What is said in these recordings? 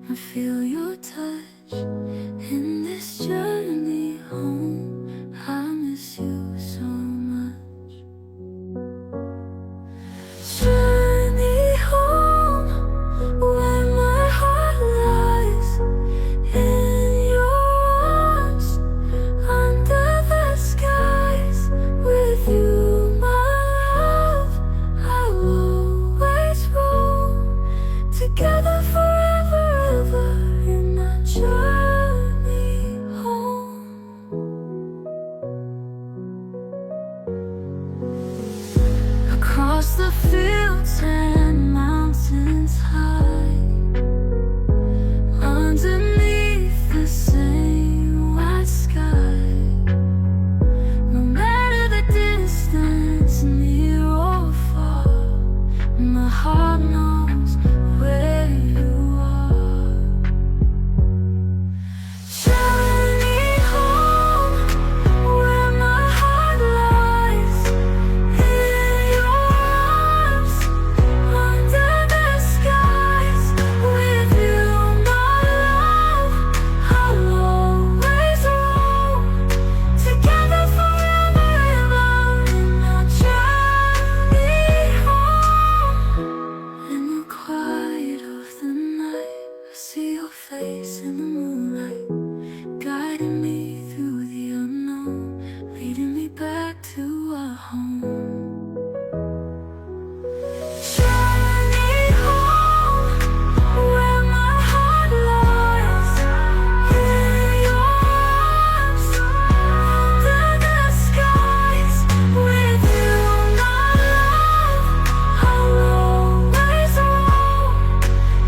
I feel your touch in this journey home. I miss you so much. Journey home, where my heart lies in your arms, under the skies. With you, my love, I'll always roam. Together forever, ever, in our journey home. Across the fields and mountains high, underneath the same white sky. No matter the distance, near or far, my heart knows where you are. Journey home, where my heart lies in your arms, under the skies. With you, my love, I'll always roam. Together forever, ever, in our journey home. In the quiet of the night, I see your face in the moonlight, guiding me through the unknown, leading me back to our home. Journey home, where my heart lies in your arms, under the skies. With you, my love, I'll always roam.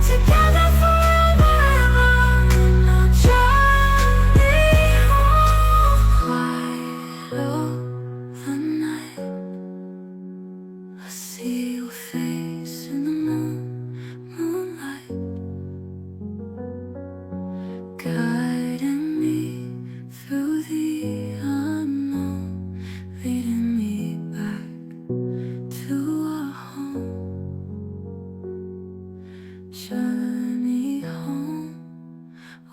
Together forever, ever, in our journey home. Light of the night, I see your face in the moonlight, guiding me through the unknown, leading me back to our home. Journey home,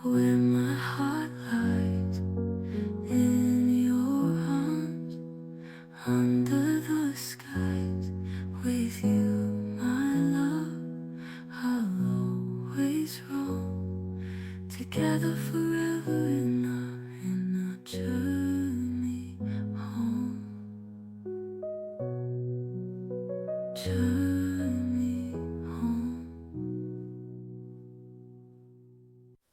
where my heart lies in your arms, under the skies. With you, my love, I'll always roam. Together forever, in our journey home. Journey home.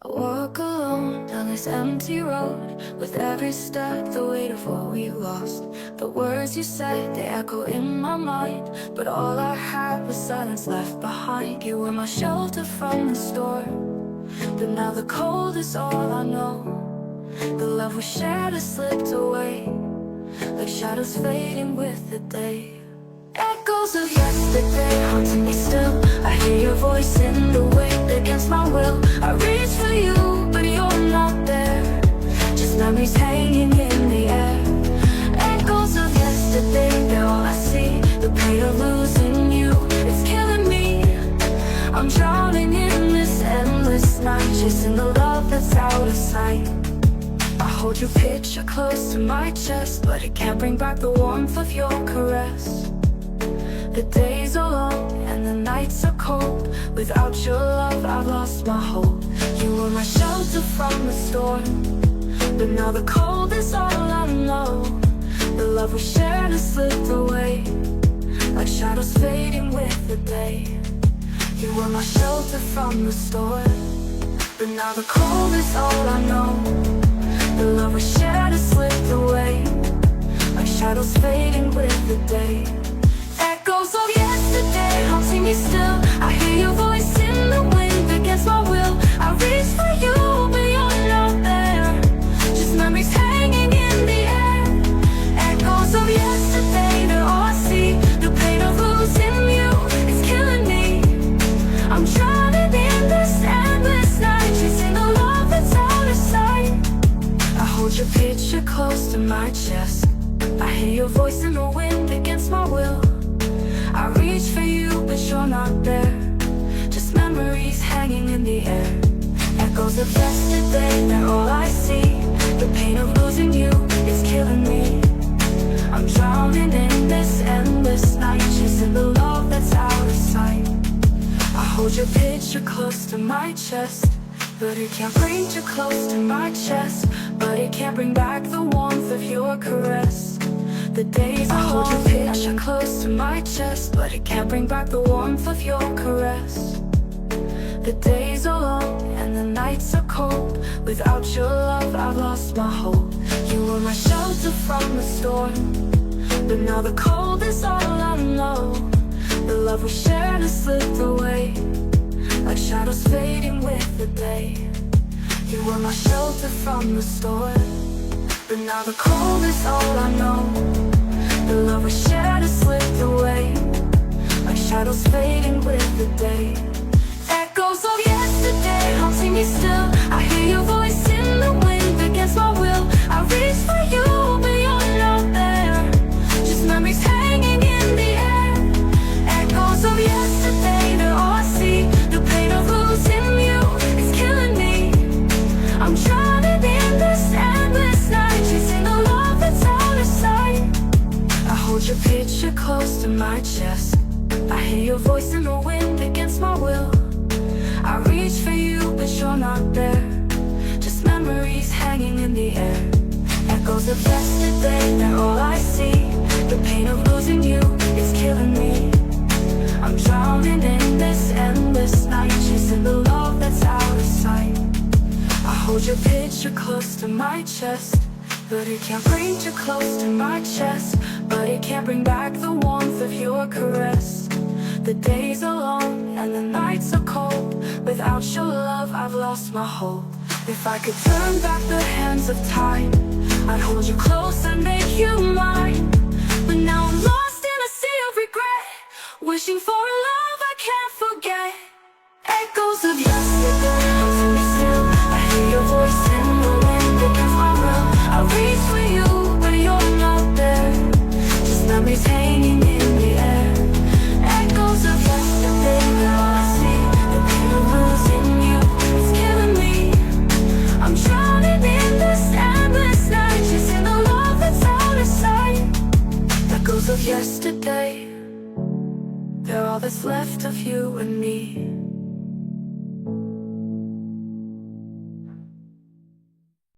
I walk alone down this empty road, with every step the weight of what we lost. The words you said, they echo in my mind, but all I had was silence left behind. You were my shelter from the storm, but now the cold is all I know. The love we shared has slipped away, like shadows fading with the day. Echoes of yesterday haunting me still. I hear your voice in the wind against my will. I reach for you, but you're not there. Just memories hanging in the air. Echoes of yesterday, they're all I see. The pain of losing you, it's killing me. I'm drowning in this endless night, chasing the love that's out of sight. I hold your picture close to my chest, but it can't bring back the warmth of your caress. The days are long and the nights are cold. Without your love, I've lost my hope. You were my shelter from the storm, but now the cold is all I know. The love we shared has slipped away, like shadows fading with the day. You were my shelter from the storm, but now the cold is all I know. The love we shared has slipped away, like shadows fading with the day. Echoes of yesterday haunting me still. I hear your voice in the wind against my will. I reach for you, but you're not there. Just memories hanging in the air. Echoes of yesterday, they're all I see. The pain of losing you, it's killing me. I'm drowning in this endless night, chasing a love that's out of sight. I hold your picture close to my chest. I hear your voice in the wind against my will. I reach for you, but you're not there. Just memories hanging in the air. Echoes of yesterday, they're all I see. The pain of losing you is killing me. I'm drowning in this endless night, chasing the love that's out of sight. I hold your picture close to my chest, but it can't bring you close to my chest. But it can't bring back the warmth of your caress. The days I hold your picture close to my chest, but it can't bring back the warmth of your caress. The days are long and the nights are cold. Without your love, I've lost my hope. You were my shelter from the storm, but now the cold is all I know. The love we shared has slipped away, like shadows fading with the day. You were my shelter from the storm, but now the cold is all I know. The love we shared has slipped away, like shadows fading with the day. Echoes of yesterday haunting me still. I hear your voice in the wind against my will. I reach for you, but you're not there. Just memories hanging in the air. Echoes of yesterday, they're all I see. The pain of losing you is killing me. I'm drowning in this endless night, chasing the love that's out of sight. I hold your picture close to my chest. I hear your voice in the wind against my will. I reach for you, but you're not there. Just memories hanging in the air. Echoes of yesterday, they're all I see. The pain of losing you is killing me. I'm drowning in this endless night, chasing the love that's out of sight. I hold your picture close to my chest, but it can't bring you close to my chest. But it can't bring back the warmth of your caress. The days are long and the nights are cold. Without your love, I've lost my hope. If I could turn back the hands of time, I'd hold you close and make you mine. But now I'm lost in a sea of regret, wishing for a love I can't forget. Echoes of yesterday.